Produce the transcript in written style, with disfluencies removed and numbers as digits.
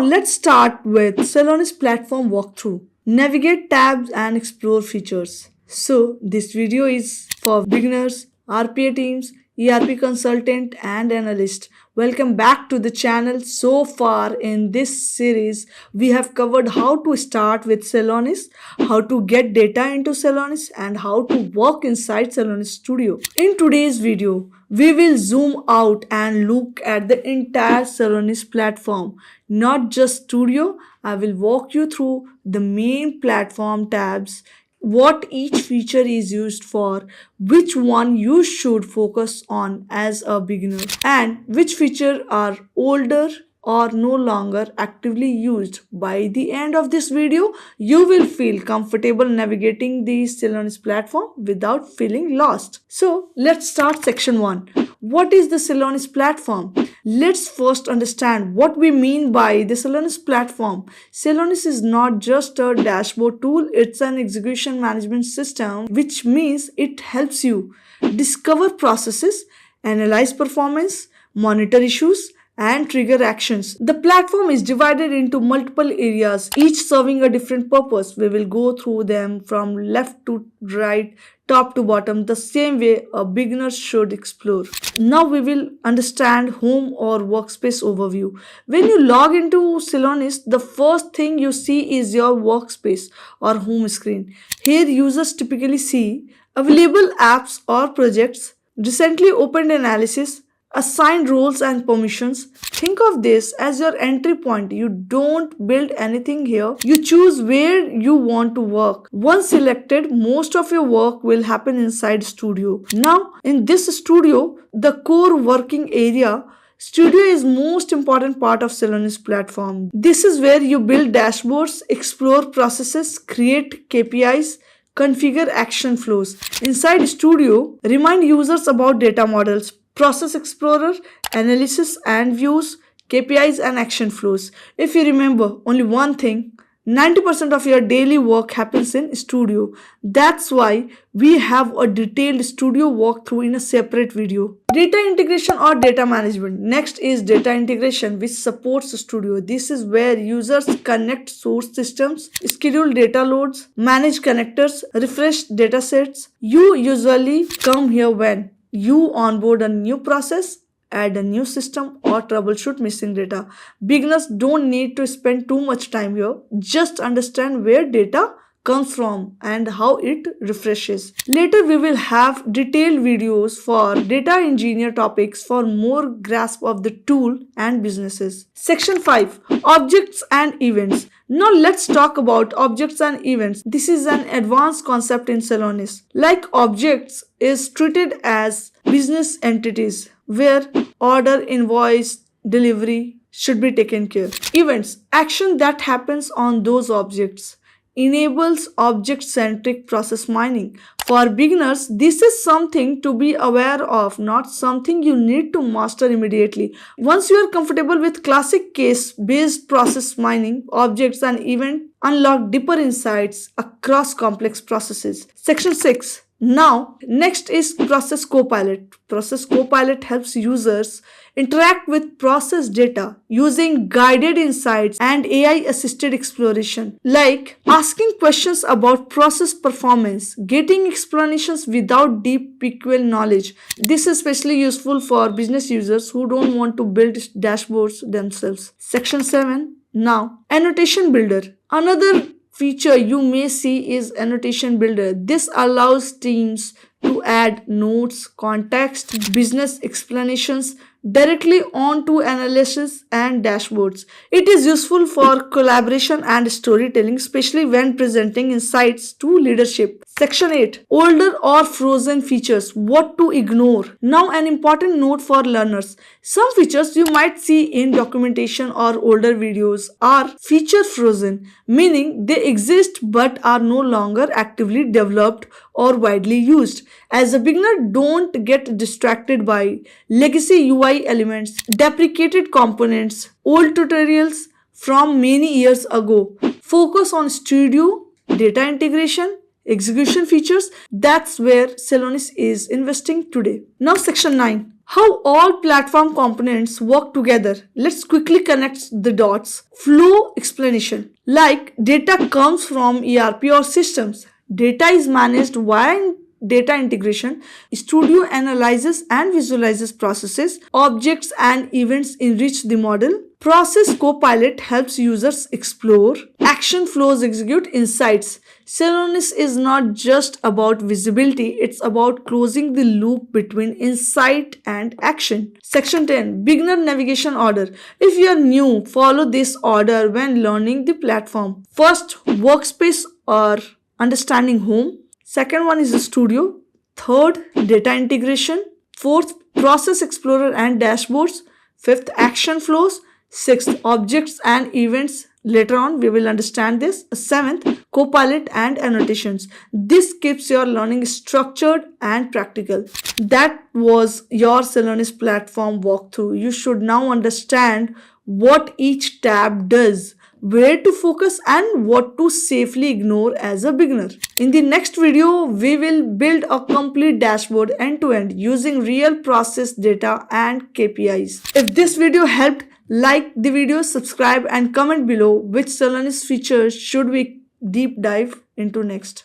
let's start with Celonis Platform walkthrough. Navigate tabs and explore features. So this video is for beginners, RPA teams, ERP consultant and analyst. Welcome back to the channel. So far in this series, we have covered how to start with Celonis, how to get data into Celonis, and how to work inside Celonis Studio. In today's video, we will zoom out and look at the entire Celonis platform, not just Studio. I will walk you through the main platform tabs, what each feature is used for, which one you should focus on as a beginner, and which features are older or no longer actively used. By the end of this video, you will feel comfortable navigating the Celonis platform without feeling lost. So let's start section 1. What is the Celonis platform? Let's first understand what we mean by the Celonis platform. Celonis is not just a dashboard tool, it's an execution management system, which means it helps you discover processes, analyze performance, monitor issues, and trigger actions. The platform is divided into multiple areas, each serving a different purpose. We will go through them from left to right, top to bottom, the same way a beginner should explore. Now we will understand home or workspace overview. When you log into Celonis, the first thing you see is your workspace or home screen. Here users typically see available apps or projects, recently opened analysis, assigned roles and permissions. Think of this as your entry point. You don't build anything here. You choose where you want to work. Once selected, most of your work will happen inside Studio. Now, in this Studio, the core working area, Studio is most important part of Celonis platform. This is where you build dashboards, explore processes, create KPIs, configure action flows. Inside Studio, remind users about data models, Process Explorer, analysis and views, KPIs and action flows. If you remember only one thing, 90% of your daily work happens in Studio. That's why we have a detailed Studio walkthrough in a separate video. Data integration or data management. Next is data integration, which supports Studio. This is where users connect source systems, schedule data loads, manage connectors, refresh data sets. You usually come here when you onboard a new process, add a new system, or troubleshoot missing data. Beginners don't need to spend too much time here. Just understand where data comes from and how it refreshes. Later we will have detailed videos for data engineer topics for more grasp of the tool and businesses. Section 5. Objects and events. Now let's talk about objects and events. This is an advanced concept in Celonis. Like objects is treated as business entities where order, invoice, delivery should be taken care. Events, action that happens on those objects, enables object-centric process mining. For beginners, this is something to be aware of, not something you need to master immediately. Once you are comfortable with classic case-based process mining, objects and events unlock deeper insights across complex processes. Section 6. Now, next is Process Copilot. Process Copilot helps users interact with process data using guided insights and AI-assisted exploration, like asking questions about process performance, getting explanations without deep SQL knowledge. This is especially useful for business users who don't want to build dashboards themselves. Section 7. Now, Annotation Builder. Another feature you may see is Annotation Builder. This allows teams to add notes, context, business explanations directly onto analysis and dashboards. It is useful for collaboration and storytelling, especially when presenting insights to leadership. Section 8. Older or frozen features. What to ignore. Now an important note for learners. Some features you might see in documentation or older videos are feature frozen, meaning they exist but are no longer actively developed or widely used. As a beginner, don't get distracted by legacy UI elements, deprecated components, old tutorials from many years ago. Focus on Studio, data integration, execution features. That's where Celonis is investing today. Now section 9. How all platform components work together. Let's quickly connect the dots. Flow explanation. Like data comes from ERP or systems. Data is managed via data integration. Studio analyzes and visualizes processes, objects and events enrich the model. Process Copilot helps users explore. Action flows execute insights. Celonis is not just about visibility, it's about closing the loop between insight and action. Section 10, Beginner Navigation Order. If you are new, follow this order when learning the platform. First, Workspace or Understanding Home. Second one is the Studio. Third, Data Integration. Fourth, Process Explorer and Dashboards. Fifth, Action Flows. Sixth, Objects and Events. Later on, we will understand this. Seventh, Copilot and Annotations. This keeps your learning structured and practical. That was your Celonis platform walkthrough. You should now understand what each tab does, where to focus and what to safely ignore as a beginner. In the next video, we will build a complete dashboard end to end using real process data and KPIs. If this video helped, like the video, subscribe and comment below which Celonis features should we deep dive into next.